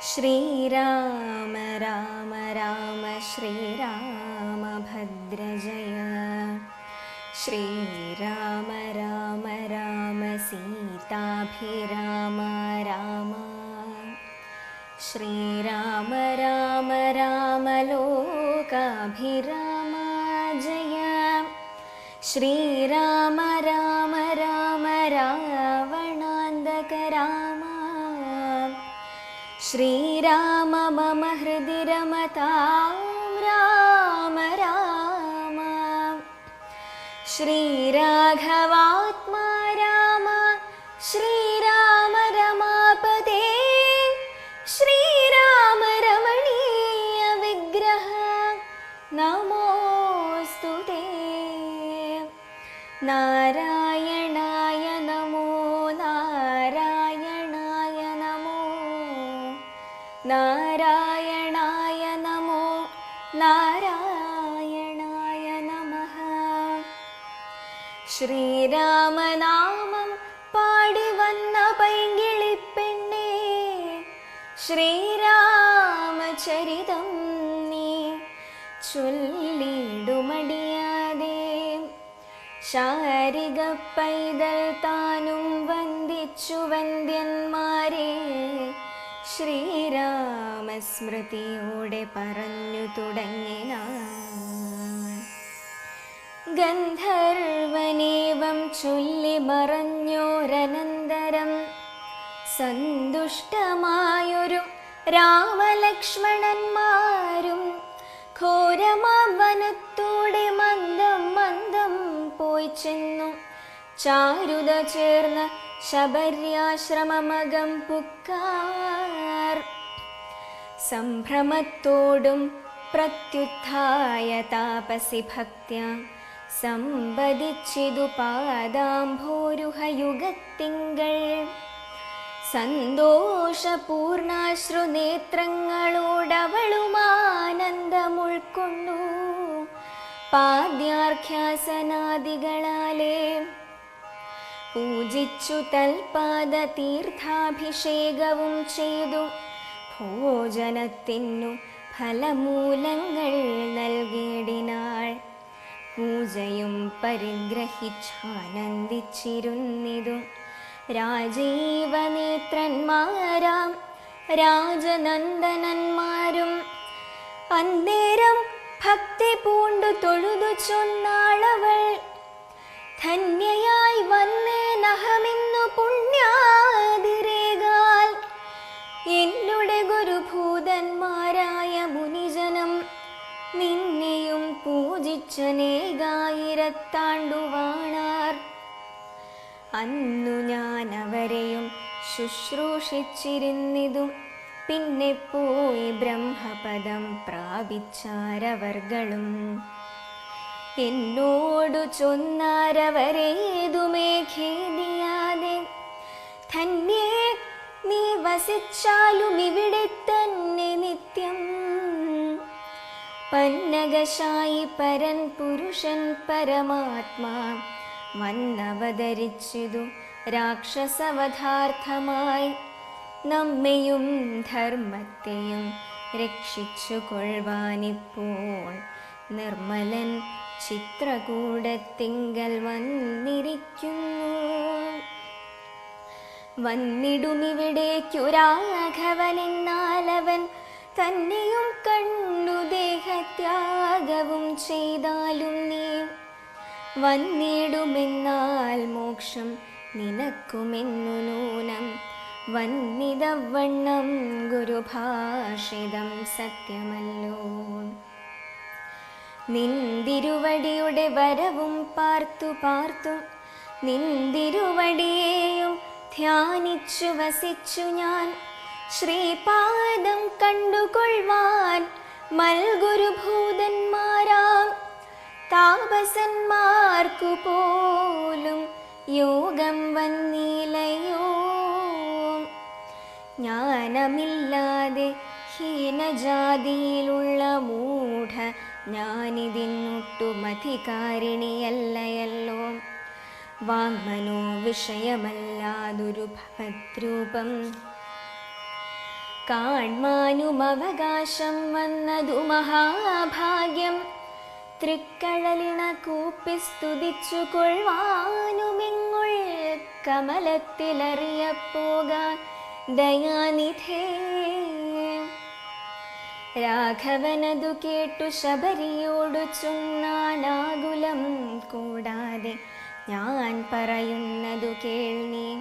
ശ്രീരാമ രാമ രാമ ശ്രീരാമഭദ്രജയ. ശ്രീരാമ രാമ രാമ സീതാഭിരാമ രാമ. ശ്രീരാമ രാമ രാമ ലോകാഭിരാമ ജയ. ശ്രീരാമ രാമ രാമ രാവണാന്തക രാമ. ശ്രീരാമ മമ ഹൃദി രമതാം രാമ രാമ. ശ്രീരാഘവാത്മാ രാമ ശ്രീരാമ രമാപദേ. ശ്രീരാമ രമണീയ വിഗ്രഹ നമോസ്തുതേ. നാരായണായ നമോ നാരായണായ നമോ നാരായണായ നമോ നാരായണായ നമഃ. ശ്രീരാമനാമം പാടി വന്ന പൈങ്കിളിപ്പെണ്ണേ, ശ്രീരാമചരിതം നീ ചൊല്ലിടുമടിയാതെ. ശാരിക പൈതൽ താനും വന്ദിച്ചു വന്ദ്യന്മാരെ, ശ്രീരാമസ്മൃതിയോടെ പറഞ്ഞു തുടങ്ങിനാൻ. ഗന്ധർവനേവം ചൊല്ലി മറഞ്ഞോരനന്തരം, സന്തുഷ്ടമായൊരു രാമലക്ഷ്മണന്മാരും ഘോരമാം വനത്തോടെ മന്ദം മന്ദം പോയി ചെന്നു. ചാരുത ചേർന്ന ശബര്യാശ്രമമകം പുക്കാർ. സംഭ്രമത്തോടും പ്രത്യുത്ഥായ താപസി ഭക്ത്യാ, സംവദിച്ചിതു പാദാംഭോരുഹയുഗത്തിങ്കൾ. സന്തോഷപൂർണാശ്രുനേത്രങ്ങളോടവളുമാനന്ദമുൾക്കൊണ്ടു, പാദ്യാർഘ്യാസനാദികളാലേ പൂജിച്ചു തൽപാദ തീർത്ഥാഭിഷേകവും ചെയ്തു. ഭോജനത്തിനു ഫലമൂലങ്ങൾ നൽകിയിടിനാൾ. പൂജയും പരിഗ്രഹിച്ചാനന്ദിച്ചിരുന്നിതു രാജീവനേത്രന്മാരാം രാജനന്ദനന്മാരും. അന്നേരം ഭക്തി പൂണ്ടു തൊഴുതു ചൊന്നാളവൾ, ധന്യയായി വന്നേനഹമിന്നു പുണ്യാതിരേകാൽ. എന്നുടെ ഗുരുഭൂതന്മാരായ മുനിജനം നിന്നെയും പൂജിച്ചനേകായിരത്താണ്ടുവാണാർ. അന്നു ഞാൻ അവരെയും ശുശ്രൂഷിച്ചിരുന്നിതും, പിന്നെ പോയി ബ്രഹ്മപദം പ്രാപിച്ചാരവർകളും. എന്നോടു ചൊന്നാരവരേതുമേ ഖേദിയാതെ, ധന്യേ നീ വസിച്ചാലും ഇവിടെ തന്നെ നിത്യം. പന്നകശായി പരൻ പുരുഷൻ പരമാത്മാ വന്നവതരിച്ചിതു രാക്ഷസവധാർത്ഥമായി. നമ്മെയും ധർമ്മത്തെയും രക്ഷിച്ചു കൊള്ളുവാനിപ്പോൾ നിർമ്മലൻ ചിത്രകൂടത്തിങ്കൽ വന്നിരിക്കുന്നു. വന്നിടുമിവിടേക്കു രാഘവനെന്നാലവൻ തന്നെയും കണ്ടു ദേഹത്യാഗവും ചെയ്താലും നീ. വന്നിടുമെന്നാൽ മോക്ഷം നിനക്കുമെന്നു നൂനം, വന്നിതവണ്ണം ഗുരുഭാഷിതം സത്യമല്ലോ. നിന്തിരുവടിയുടെ വരവും പാർത്തു പാർത്തു, നിന്തിരുവടിയെയും ധ്യാനിച്ചു വസിച്ചു ഞാൻ. ശ്രീപാദം കണ്ടുകൊള്ളുവാൻ മൽഗുരുഭൂതന്മാരാം താപസന്മാർക്കു പോലും യോഗം വന്നിലയോ. ജ്ഞാനമില്ലാതെ ഹീനജാതിയിലുള്ള മൂഢ ഞാനിതിനൊട്ടുമധികാരിണിയല്ലയല്ലോ. വാങ്മനോ വിഷയമല്ലാതൊരു ഭവദ്രൂപം കാൺമാനും അവകാശം വന്നതു മഹാഭാഗ്യം. തൃക്കഴലിണ കൂപ്പി സ്തുതിച്ചു കൊള്ളുവാനുമിങ്ങുൾ കമലത്തിലറിയപ്പോകാൻ ദയാനിധേ. രാഘവനതു കേട്ടു ശബരിയോടു ചൊന്നാനാകുലം കൂടാതെ ഞാൻ പറയുന്നതു കേൾനീ.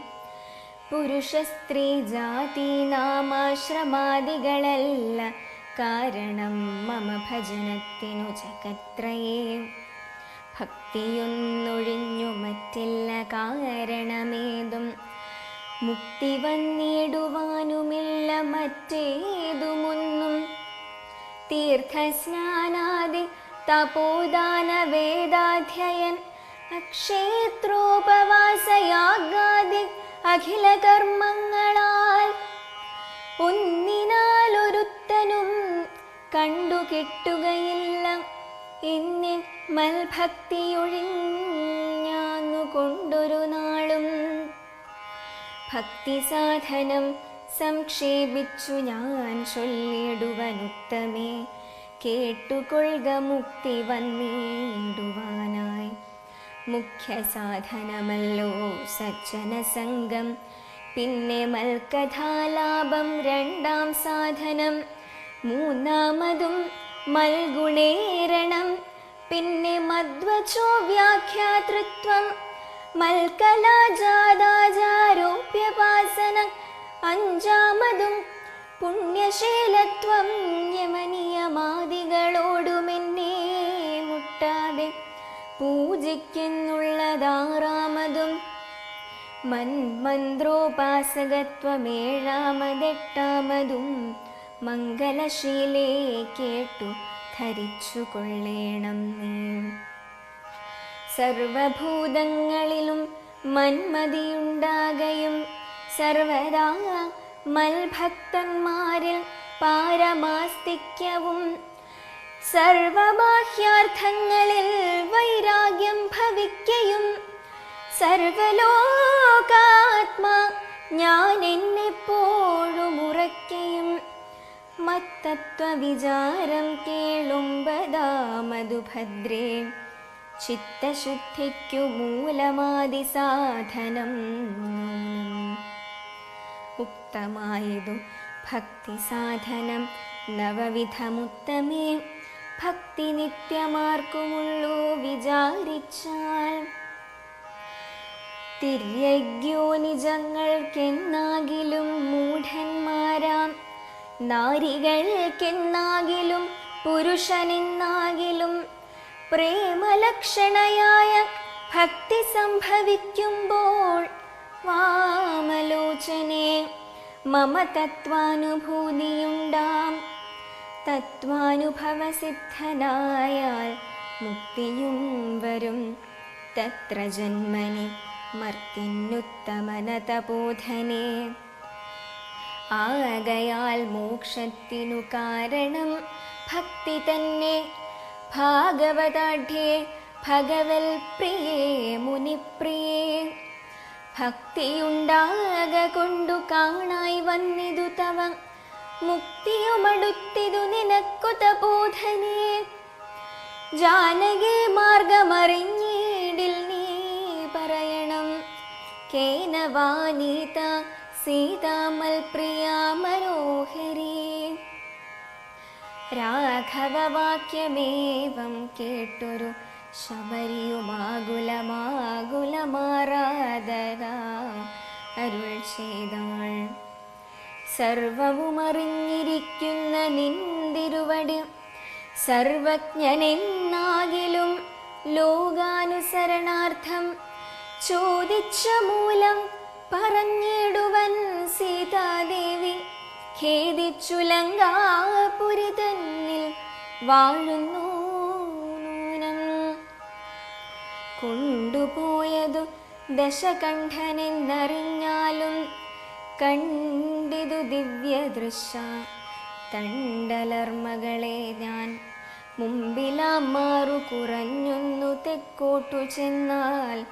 പുരുഷ സ്ത്രീ ജാതി നാമാശ്രമാദികളല്ല കാരണം മമ ഭജനത്തിനു ജഗത്രയേ. ഭക്തിയൊന്നൊഴിഞ്ഞു മറ്റില്ല കാരണമേതും മുക്തി വന്നിടുവാനുമില്ല മറ്റേതുമൊന്നും. തീർത്ഥസ്നാനാദി തപോദാന വേദാധ്യയൻ അക്ഷേത്രോപവാസയാഗാദി അഖില കർമ്മങ്ങളാൽ ഒന്നിനാലൊരുത്തനും കണ്ടു കിട്ടുകയില്ല എന്നെ മൽഭക്തിയൊഴിഞ്ഞാന്നു കൊണ്ടൊരു നാളും. ഭക്തി സാധനം സംക്ഷേപിച്ചു ഞാൻ ചൊല്ലിടുവനുത്തമേ. കേട്ടുകൊള്ളുക മുക്തി വന്നിടുവാനായി. മുഖ്യ സാധനമല്ലോ സജ്ജന സംഘം, പിന്നെ മൽക്കഥാലാഭം രണ്ടാം സാധനം. മൂന്നാമതും മൽഗുണേരണം, പിന്നെ മധ്വചോ വ്യാഖ്യാതൃത്വം. മൽക്കലാജാതാചാരോപ്യപാസന അഞ്ചാമതും പുണ്യശീലത്വം. യമനിയമാദികളോടുമെന്നെ മുട്ടാതെ പൂജിക്കുന്നുള്ളതാറാമതും മന്ത്രോപാസകത്വമേഴാമതെട്ടാമതും. മംഗലശീലേ കേട്ടു ധരിച്ചു കൊള്ളേണം നീ. സർവഭൂതങ്ങളിലും മന്മതിയുണ്ടാകയും സർവദാ മൽഭക്തന്മാരിൽ പാരമാസ്തിക്യവും. സർവബാഹ്യാർത്ഥങ്ങളിൽ വൈരാഗ്യം ഭവിക്കയും. സർവലോകാത്മാ ഞാൻ എന്നെപ്പോഴും ഉറക്കയും. മത്തത്വവിചാരം കേളുമ്പതാമതു ഭദ്രേ. ചിത്തശുദ്ധിക്കു മൂലമാദി സാധനം ഉക്തമായതു ഭക്തി സാധനം നവവിധമുത്തമേ. ഭക്തി നിത്യമാർക്കുമുള്ളൂ വിചാരിച്ചാൽ. തിര്യജ്ഞോ നിജങ്ങൾക്കെന്നാകിലും മൂഢന്മാരാം നാരികൾക്കെന്നാകിലും പുരുഷനെന്നാകിലും പ്രേമലക്ഷണയായ ഭക്തി സംഭവിക്കുമ്പോൾ വാമലോചനെ മമ തത്വാനുഭൂതിയുണ്ടാം. തത്വാനുഭവസിദ്ധനായാൽ മുക്തിയും വരും. തത്ര ജന്മനി മർത്തിനുത്തമനതബോധനേ. ആകയാൽ മോക്ഷത്തിനു കാരണം ഭക്തി തന്നെ. ഭാഗവതാഢ്യേ ഭഗവൽ പ്രിയേ മുനിപ്രിയേ. ഭക്തിയുണ്ടാക കൊണ്ടു കാണായി വന്നിതു തവ. മുക്തിയുമടുത്തിതു നിനക്കു തപോധനേ. ജാനകി മാർഗമറിഞ്ഞിടിൽ നീ പറയണം. കേന വാനീത സീതാമൽ പ്രിയാ മനോഹരീ. രാഘവവാക്യമേവം കേട്ടൊരു ശബരിയുമാകുലമാകുലമാറാതക അരുൾ ചെയ്താൾ. സർവവും അറിഞ്ഞിരിക്കുന്ന നിന്തിരുവടി സർവജ്ഞനെന്നാകിലും ലോകാനുസരണാർത്ഥം ചോദിച്ച മൂലം പറഞ്ഞിടുവൻ സീതാദേവി. ഖേദിച്ചു ലങ്കാപുരി തന്നിൽ വാഴുന്നു നൂനം. കൊണ്ടുപോയതു ദശകണ്ഠനെന്നറിഞ്ഞാലും കണ്ടിതു ദിവ്യദൃശ തണ്ടലർമകളെ ഞാൻ. മുമ്പിലാമാറു കുറഞ്ഞൊന്നു തെക്കോട്ടു ചെന്നാൽ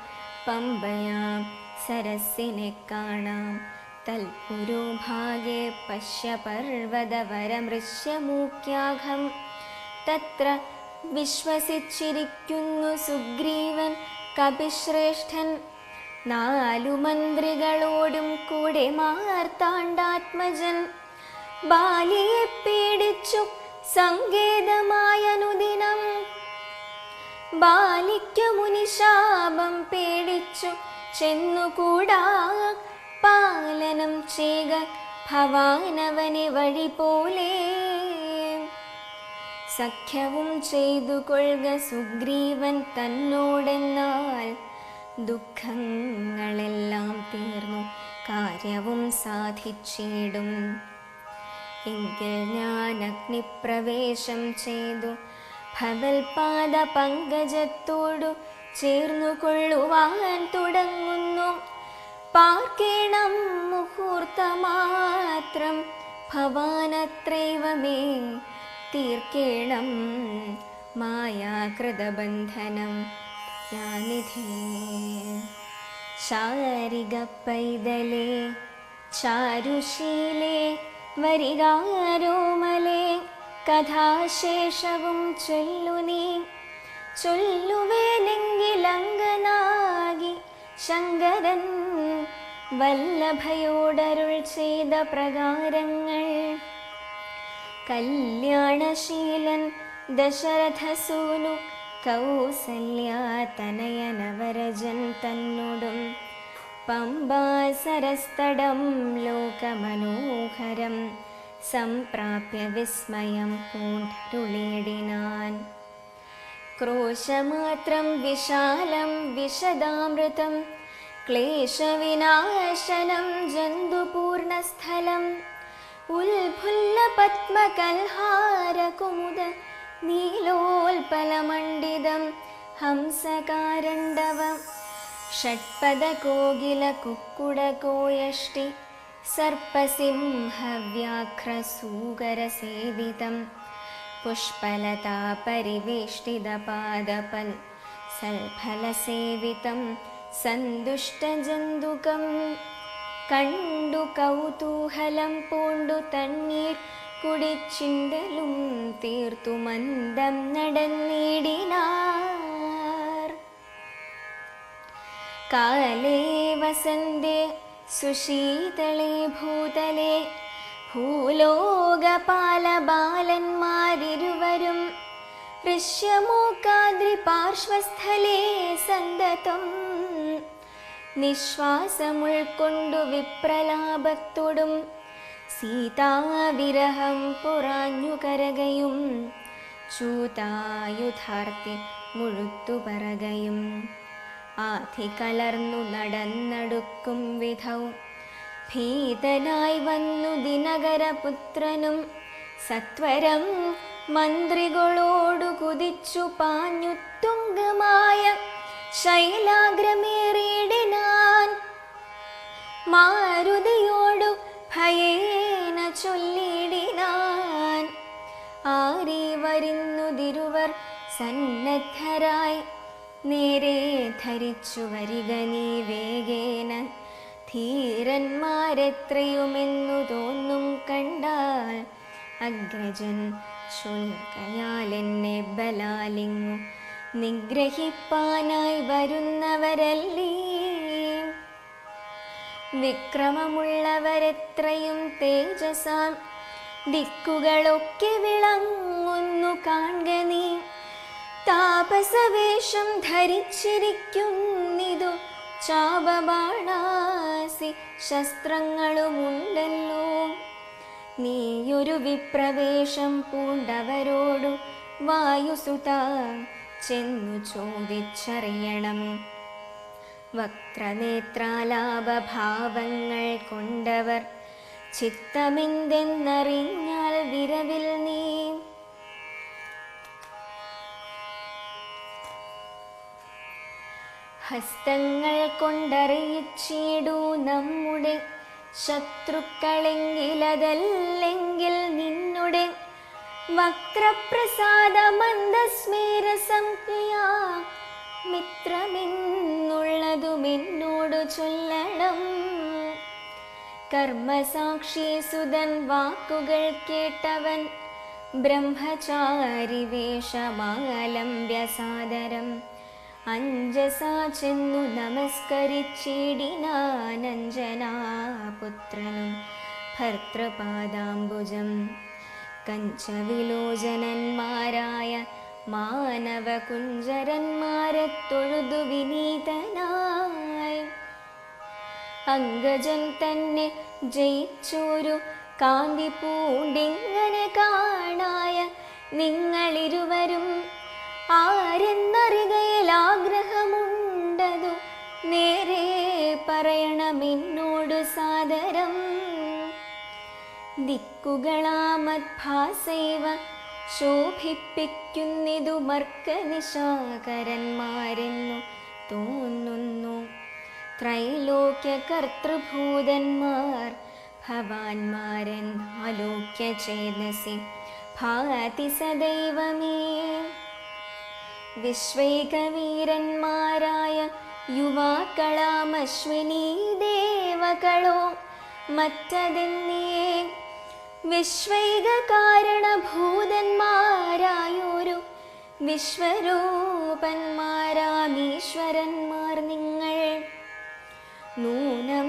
പമ്പയാം സരസിനെ കാണാം. തൽപുരോഭാഗേ പശ്യ പർവ്വതവരമൃശ്യമൂക്യാഘം. തത്ര വിശ്വസിച്ചിരിക്കുന്നു സുഗ്രീവൻ കപിശ്രേഷ്ഠൻ. 4 മന്ത്രികളോടും കൂടെ മാർത്താണ്ഡാത്മജൻ. ബാലിയെ പീഡിച്ചു സങ്കേതമായനുദിനം. ബാലിക്കു മുനിശാപം പേടിച്ചു ചെന്നുകൂടാ. പാലനം ചെയ്ക ഭവാനവനെ വഴി പോലെ. സഖ്യവും ചെയ്തു കൊള്ളുക സുഗ്രീവൻ തന്നോടെന്നാൽ. ദുഃഖങ്ങളെല്ലാം തീർന്നു കാര്യവും സാധിച്ചിടും. എങ്കിൽ ഞാൻ അഗ്നിപ്രവേശം ചെയ്തു ഭവൽപാദ പങ്കജത്തോടു ചേർന്നു കൊള്ളുവാൻ തുടങ്ങുന്നു. പാർക്കേണം മുഹൂർത്തമാത്രം ഭവാനത്രൈവ മേ തീർക്കേണം മായാകൃതബന്ധനം യാനിധേ. ശാരിക പൈതലേ ചാരുശീലേ വരികാരോമലേ കഥാശേഷവും ചൊല്ലു നീ. ചൊല്ലുവേനെങ്കിലങ്കനാകി ശങ്കരൻ വല്ലഭയോടരുൾ ചെയ്ത പ്രകാരങ്ങൾ. കല്യാണശീലൻ ദശരഥസൂനു കൗസല്യാതനയനവരജൻ തന്നോടും പമ്പാസരസ്തടം ലോകമനോഹരം സംപ്രാപ്യ വിസ്മയം പൂണ്ടരുളിയിടിനാൻ. ക്രോശമാത്രം വിശാലം വിശദാമൃതം ക്ലേശവിനാശനം ജന്തുപൂർണസ്ഥലം. ഉൽഫുല്ല പത്മകൽഹാരകുമുദ നീലോൽപലമണ്ഡിതം ഹംസകാരണ്ഡവം. ഷഡ്പദകോകില കുക്കുടകോയഷ്ടി സർപ്പസിംഹവ്യാഘ്രസൂകരസേവിതം. പുഷ്പലതാപരിവേഷ്ടിതപാദപൽ സൽഫലസേവിതം സന്തുഷ്ടജന്തുകം. കണ്ടു കൗതൂഹലം പൂണ്ടു തണ്ണീർ കുടിച്ചിണ്ടലും തീർത്തു മന്ദം നടന്നിടിനാർ. കാലേ വസന്തേ സുശീതളേ ഭൂതലേ ഭൂലോകപാലബാലന്മാരിരുവരും ഋഷ്യമൂകാദ്രി പാർശ്വസ്ഥലേ സന്തതം. നിശ്വാസമുൾക്കൊണ്ടു വിപ്രലാപത്തോടും സീതാവിരഹം പുറാഞ്ഞു കരകയും ചൂതായുധാർത്തി മുഴുത്തു പറകയും. ആധി കലർന്നു നടന്നടുക്കും വിധൗ ഭീതനായി വന്നു ദിനകരപുത്രനും. സത്വരം മന്ത്രികളോടു കുതിച്ചു പാഞ്ഞു തുംഗമായ ശൈലാഗ്രമേറിയിടിനാൻ. മാരുതിയോടു ഭയേന ചൊല്ലിടിനാൻ. ആരീ വരുന്നുതിരുവർ സന്നദ്ധരായി നേരെ ധരിച്ചു വരിക നീ വേഗേന. ധീരന്മാരെത്രയുമെന്നു തോന്നും കണ്ടാൽ അഗ്രജൻ ചൊൽകയാൽ എന്നെ ബലാലിങ്ങു നിഗ്രഹിപ്പാനായി വരുന്നവരല്ലേ. വിക്രമമുള്ളവരെത്രയും തേജസാം ദിക്കുകളൊക്കെ വിളങ്ങുന്നു കാൺക നീ. താപസവേഷം ധരിച്ചിരിക്കുന്നിതു ചാപബാണാസി ശസ്ത്രങ്ങളുമുണ്ടല്ലോ. നീയൊരു വിപ്രവേശം പൂണ്ടവരോടു വായുസുത ചെന്നു ചോദിച്ചറിയണം. വക്രനേത്രാലാപഭാവങ്ങൾ കൊണ്ടവർ ചിത്തമെന്തെന്നറിഞ്ഞാൽ വിരവിൽ നീ. ഹസ്തങ്ങൾ കൊണ്ടറിയിച്ചിടൂ നമ്മുടെ ശത്രുക്കളെങ്കിലതല്ലെങ്കിൽ നിന്നുടെ വക്രപ്രസാദ മന്ദസ്മേര സംജ്ഞയാ മിത്രമെന്നുള്ളതും എന്നോടു ചൊല്ലണം. കർമ്മസാക്ഷി സുതൻ വാക്കുകൾ കേട്ടവൻ ബ്രഹ്മചാരി വേഷമാലംബ്യ സാദരം അഞ്ജസാ ചെന്നു നമസ്കരിച്ചിടിനാനഞ്ജനാപുത്രനും ഭർത്തൃപാദാംബുജം. കഞ്ചവിലോചനന്മാരായ മാനവകുഞ്ചരന്മാരെ തൊഴുതു വിനീതനായി അംഗജൻ തന്നെ ജയിച്ചൊരു കാന്തി പൂണ്ടിങ്ങനെ കാണായ നിങ്ങളിരുവരും ആരെന്നറികയിൽ ആഗ്രഹമുണ്ടതു നേരെ പറയണമെന്നോടു സാദരം. ദിക്കുകളാമദ്ഭാസൈവ ശോഭിപ്പിക്കുന്നിതു മർക്കനിശാകരന്മാരെന്നു തോന്നുന്നു. ത്രൈലോക്യ കർത്തൃഭൂതന്മാർ ഭവാന്മാരെന്നാലോക്യ ചേതസി ഭാതി സദൈവമേ. വിശ്വൈകവീരന്മാരായ യുവാക്കളാമശ്വിനീ ദേവകളോ മറ്റതെന്നിയേ വിശ്വൈക കാരണഭൂതന്മാരായൊരു വിശ്വരൂപന്മാരാമീശ്വരന്മാർ നിങ്ങൾ. നൂനം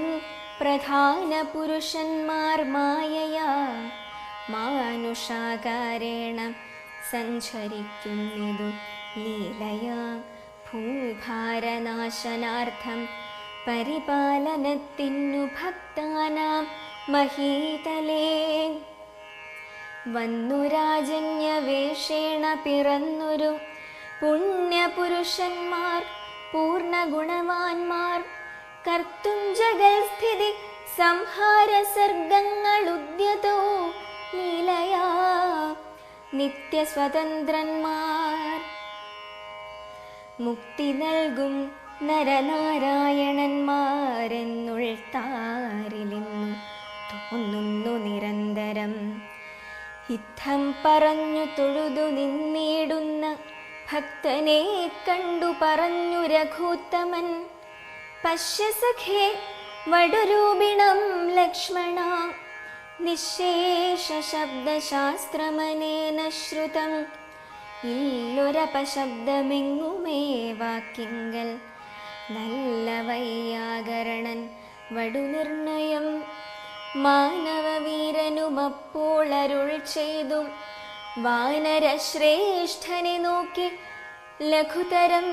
പ്രധാന പുരുഷന്മാർ മായയാ മാനുഷാകാരേണ സഞ്ചരിക്കുന്നിതു ലീലയാ ഭൂഭാരനാശനാർത്ഥം പരിപാലനത്തിനു ഭക്താനാം മഹീതലേ. വന്നു രാജന്യവേഷേണ പിറന്നൊരു പുണ്യപുരുഷന്മാർ പൂർണ്ണഗുണവാന്മാർ കർത്തും ജഗൽസ്ഥിതി സംഹാര സർഗങ്ങളുദ്യതോ ലീലയാ നിത്യസ്വതന്ത്രന്മാർ. മുക്തി നൽകും നരനാരായണന്മാരെന്നുൾത്താരിലിന്നു തോന്നുന്നു നിരന്തരം. യുദ്ധം പറഞ്ഞു തൊഴുതു നിന്നിടുന്ന ഭക്തനെ കണ്ടു പറഞ്ഞു രഘുത്തമൻ. പശ്യ സഖേ വടുരൂപിണം ലക്ഷ്മണ നിശേഷ ശബ്ദശാസ്ത്രമനേന ശ്രുതം. ഇല്ലൊരപശബ്ദമെങ്ങുമേ വാക്കിങ്കൽ നല്ല വൈയാകരണൻ വടുനിർണയം. മാനവവീരനുമപ്പോൾ അരുൾ ചെയ്തു വാനരശ്രേഷ്ഠനെ നോക്കി ലഘുതരം.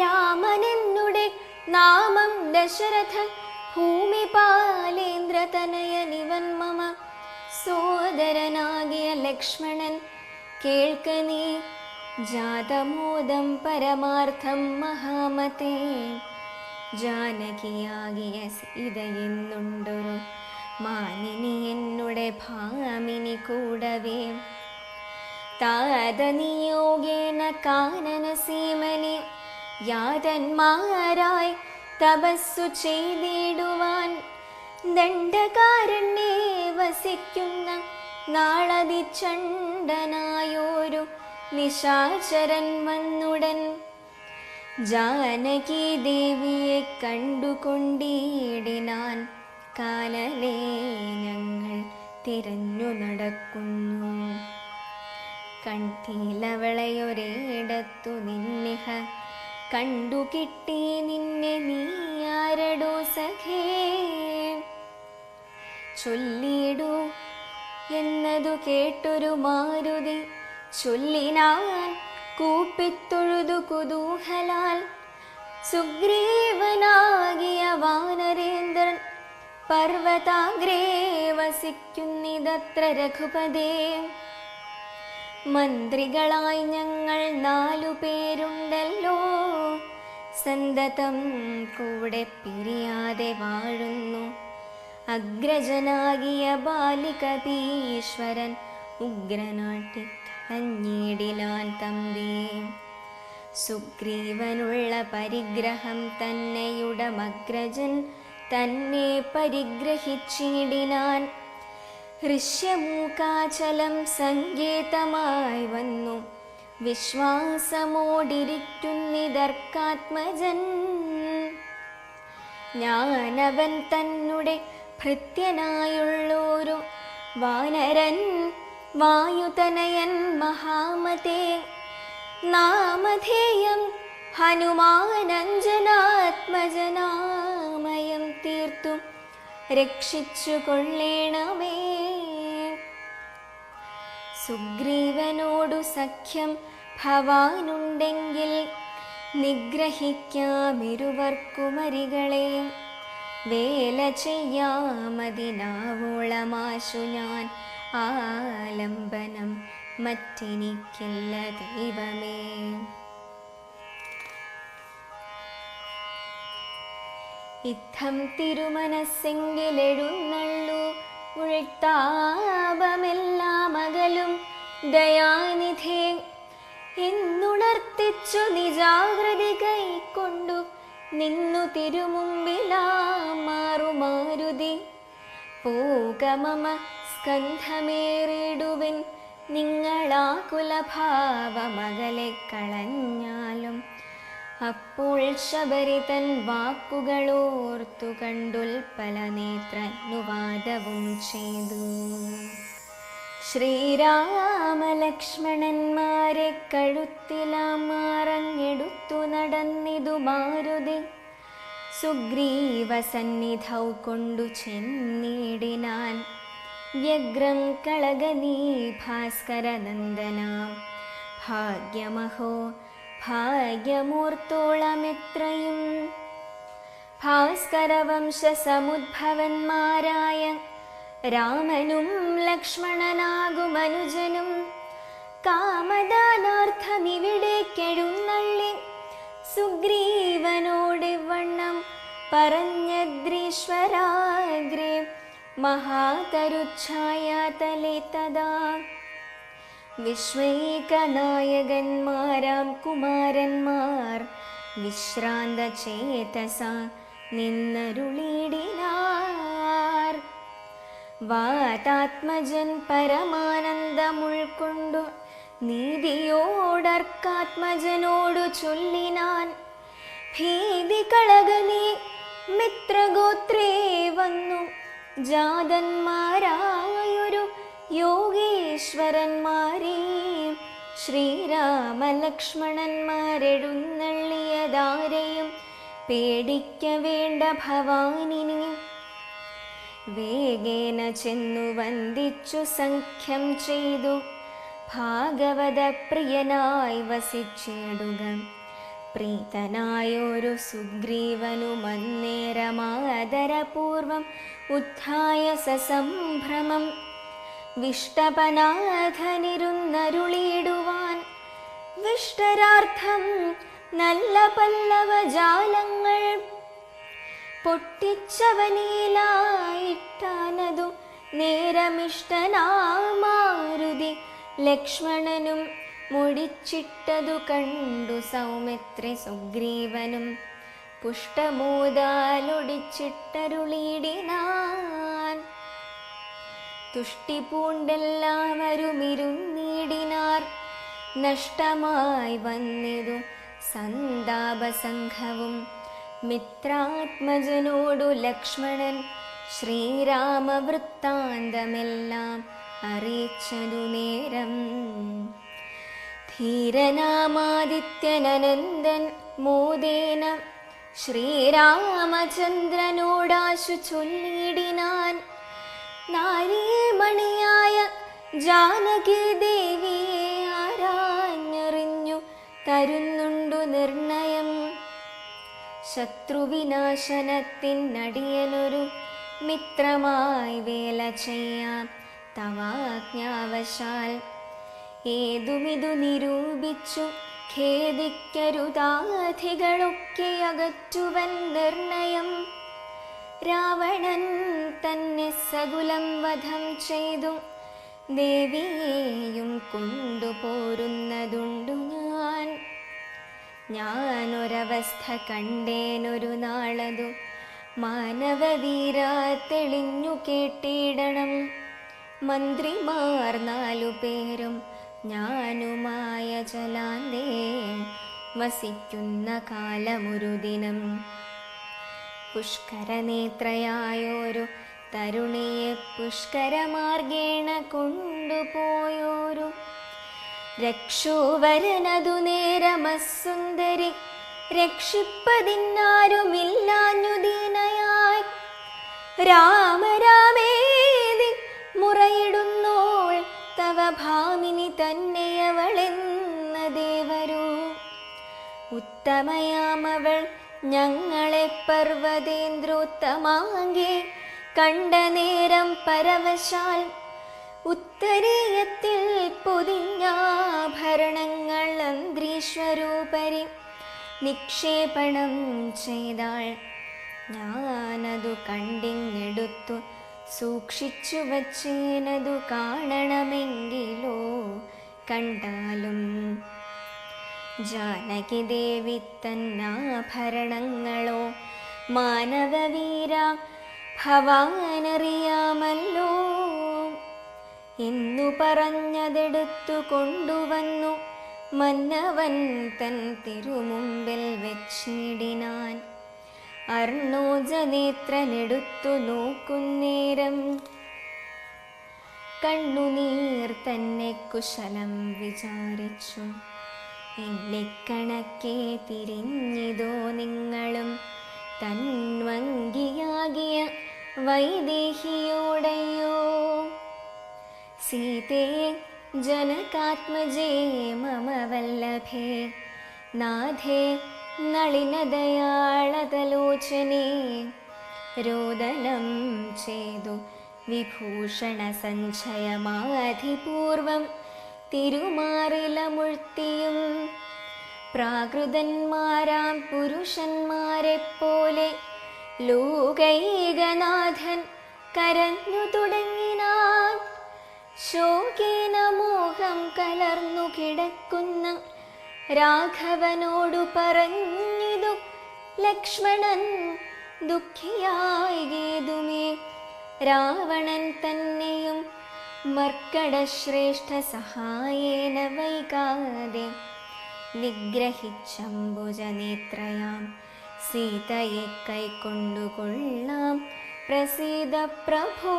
രാമനെന്നുടെ നാമം ദശരഥ ഭൂമിപാലേന്ദ്രതനയനിവൻ മമ സോദരനാകിയ ലക്ഷ്മണൻ. കേൾക്ക നീ ജാതമോദം പരമാർത്ഥം മഹാമതേ. ജാനകിയാകിയ സീതയെന്നുണ്ടൊരു മാനിനി എന്നുടെ ഭാമിനി കൂടവേ. താതനിയോഗേന കാനനസീമനെ യാതന്മാരായി തപസ്സു ചെയ്തിടുവാൻ ദണ്ഡകാരണ്യേ വസിക്കുന്ന നാളതിചണ്ഡനായോരു നിശാചരൻ വന്നുടൻ. ജാനകി ദേവിയെ കണ്ടുകൊണ്ടിടിനാൻ. കാനലേ ഞങ്ങൾ തിരഞ്ഞു നടക്കുന്നു. കണ്ടീലവളയൊരേടത്തു നിന്നിഹ കണ്ടുകിട്ടി നിന്നെ നീയാരടോ സഖേ. ചൊല്ലിടൂ എന്നതു കേട്ടൊരു മാരുതി ചൊല്ലിനാൻ കൂപ്പിത്തൊഴുതു കുതൂഹലാൽ. സുഗ്രീവനാകിയ വാനരേന്ദ്രൻ പർവതാഗ്രേ വസിക്കുന്നിതത്ര രഘുപദേ. മന്ത്രികളായി ഞങ്ങൾ 4 പേരുണ്ടല്ലോ. സന്തതം കൂടെ പിരിയാതെ വാഴുന്നു. അഗ്രജനാകിയ ബാലികപീശ്വരൻ ഉഗ്രനാട്ടി കളഞ്ഞിടിനാൻ തമ്പി. സുഗ്രീവനുള്ള പരിഗ്രഹം തന്നെയുടമഗ്രജൻ തന്നെ പരിഗ്രഹിച്ചിടിനാൻ. ഋഷ്യമൂകാചലം സങ്കേതമായി വന്നു വിശ്വാസമോടിരിക്കുന്നിതർക്കാത്മജൻ. ഞാനവൻ തന്നുടെ ഭൃത്യനായുള്ളൊരു വാനരൻ വായുതനയൻ മഹാമതേ. നാമധേയം ഹനുമാനഞ്ജനാത്മജനാമയം തീർത്തു രക്ഷിച്ചു കൊള്ളേണമേ. സുഗ്രീവനോടു സഖ്യം ഭവാനുണ്ടെങ്കിൽ നിഗ്രഹിക്കാമിരുവർക്കുമരികളെ. വേല ചെയ്യാമതിനാവോളമാശു ഞാൻ ആലംബനം മറ്റെനിക്കില്ല ദൈവമേ. ഇത്തം തിരുമനസ്സെങ്കിലെഴുന്നള്ളു ഉഴ്ത്താപമെല്ലാം അകലും ദയാനിധേ. എന്നുണർത്തിച്ചു നിജാകൃതി കൈക്കൊണ്ടു നിന്നു തിരുമുമ്പിലാമാറുമാരുതി. പോകമമ സ്കന്ധമേറിടുവിൻ നിങ്ങളാകുലഭാവമകലെ കളഞ്ഞാലും. അപ്പോൾ ശബരി തൻ വാക്കുകളോർത്തു കണ്ടുൽപ്പല നേത്രനുവാദവും ചെയ്തു. ശ്രീരാമലക്ഷ്മണന്മാരെ കഴുത്തിലാമാറങ്ങെടുത്തു നടന്നിതു മാരുതി. സുഗ്രീവ സന്നിധൗ കൊണ്ടു ചെന്നിടിനാൻ വ്യഗ്രം കളഗനീ ഭാസ്കരനന്ദനാം. ഭാഗ്യമഹോ ഭാഗ്യമൂർത്തോളമെത്രയും ഭാസ്കരവംശ സമുദ്ഭവന്മാരായ രാമനും ലക്ഷ്മണനാകുമനുജനും കാമദാനാർത്ഥമിവിടേക്കെഴുന്നള്ളി സുഗ്രീവനോടിവണ്ണം പറഞ്ഞദ്രീശ്വരാഗ്രേ. മഹാതരുച്ഛായാതലേ തഥാ വിശ്വൈകനായകന്മാരാം കുമാരന്മാർ വിശ്രാന്ത ചേതസ നിന്നരുളിടിനാർ. വാതാത്മജൻ പരമാനന്ദമുൾക്കൊണ്ടു നീതിയോടർക്കാത്മജനോടു ചൊല്ലിനാൻ. ഭീതി കളകനീ മിത്രഗോത്രേ വന്നു ജാതന്മാരായൊരു യോഗീശ്വരന്മാരെ. ശ്രീരാമലക്ഷ്മണന്മാരെഴുന്നള്ളിയതാരെയും പേടിക്ക വേണ്ട ഭവാനിനി. വേഗേന ചെന്നു വന്ദിച്ചു സഖ്യം ചെയ്തു ഭാഗവത പ്രിയനായി വസിച്ചിടുക. പ്രീതനായൊരു സുഗ്രീവനു മന്നേരമാദരപൂർവം ഉത്ഥായ സസംഭ്രമം വിഷ്ടപനാഥനിരുന്നരുളിയിടുവാൻ. വിഷ്ടരാർത്ഥം നല്ല പല്ലവജാലങ്ങൾ പൊട്ടിച്ചവനീലായിട്ടാനതു നേരമിഷ്ടനാമാരുതി. ലക്ഷ്മണനും മുടിച്ചിട്ടതു കണ്ടു സൗമിത്രി സുഗ്രീവനും പുഷ്ടമോദാലൊടിച്ചിട്ടരുളിയിടിനാൻ. തുഷ്ടി പൂണ്ടെല്ലാവരുമിരുന്നിടിനാർ. നഷ്ടമായി വന്നിതു സന്താപസംഘവും. മിത്രാത്മജനോടു ലക്ഷ്മണൻ ശ്രീരാമവൃത്താന്തമെല്ലാം അറിയിച്ചതു നേരം. ധീരനാമാദിത്യനനന്ദൻ മോദേന ശ്രീരാമചന്ദ്രനോടാശു ചൊല്ലിയിടിനാൻ. നാരീമണിയായ ജാനകി ദേവിയെ ആരാഞ്ഞറിഞ്ഞു തരുന്നുണ്ടു നിർണയം. ശത്രുവിനാശനത്തിനടിയനൊരു മിത്രമായി വേല ചെയ്യാം തവാജ്ഞാവശാൽ. ഏതുമിതു നിരൂപിച്ചു ഖേദിക്കരുതാധികളൊക്കെ അകറ്റുവൻ നിർണയം. രാവണൻ തന്നെ സകുലം വധം ചെയ്തു ദേവിയെയും കൊണ്ടുപോരുന്നതുണ്ടു ഞാൻ. ഞാനൊരവസ്ഥ കണ്ടേനൊരു നാളതു മാനവവീര തെളിഞ്ഞു കേട്ടിടണം. മന്ത്രിമാർ 4 പേരും ഞാനുമായ ജലാന്തേ വസിക്കുന്ന കാലമൊരു ദിനം. പുഷ്കരനേത്രയായൊരു തരുണിയെ പുഷ്കരമാർഗേണ കൊണ്ടുപോയോരു രക്ഷോവരനതു നേരമസുന്ദരി രക്ഷിപ്പതിന്നാരുമില്ലാഞ്ഞു ദീനയായി രാമ രാമേതി മുറയിടുന്നോൾ തവ ഭാമിനി തന്നെയവളെന്ന ദേവരോ ഉത്തമയാമവൾ ഞങ്ങളെ പർവ്വതേന്ദ്രോത്തമാങ്കെ കണ്ട നേരം പരവശാൽ ഉത്തരീയത്തിൽ പൊതിഞ്ഞാഭരണങ്ങൾ അന്ത്രീശ്വരോപരി നിക്ഷേപണം ചെയ്താൾ ഞാനതു കണ്ടിങ്ങെടുത്തു സൂക്ഷിച്ചു വച്ചേനതു കാണണമെങ്കിലോ കണ്ടാലും ജാനകി ദേവി തന്നാഭരണങ്ങളോ മാനവവീര ഭവാനറിയാമല്ലോ എന്നു പറഞ്ഞതെടുത്തു കൊണ്ടുവന്നു മന്നവൻ തൻ തിരുമുമ്പിൽ വെച്ചിടിനാൻ അർണോജനേത്രനെടുത്തു നോക്കുന്നേരം കണ്ണുനീർ തന്നെ കുശലം വിചാരിച്ചു എണ്ണിക്കണക്കെ തിരിഞ്ഞിതോ നിങ്ങളും തന്വങ്കിയാകിയ വൈദേഹിയോടയോ സീതേ ജനകാത്മജേ മമ വല്ലഭേ നാഥേ നളിനദയാളതലോചനേ രോദനം ചെയ്തു വിഭൂഷണ സഞ്ചയമാധിപൂർവം തിരുമാറിലമുഴ്ത്തിയും പ്രാകൃതന്മാരാം പുരുഷന്മാരെപ്പോലെ ലോകൈകനാഥൻ കരഞ്ഞു തുടങ്ങിനാൻ ശോകേന മോഹം കലർന്നു കിടക്കുന്ന രാഘവനോടു പറഞ്ഞിതു ലക്ഷ്മണൻ ദുഃഖിയായി ഗേതുമേ രാവണൻ തന്നെയും മർക്കടശ്രേഷ്ഠ സഹായേന വൈകാതെ നിഗ്രഹിച്ചംബുജനേത്രയാം സീതയെ കൈക്കൊണ്ടുകൊള്ളാം പ്രസീദ പ്രഭോ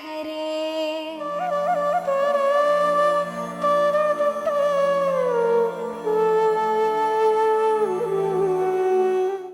ഹരേ.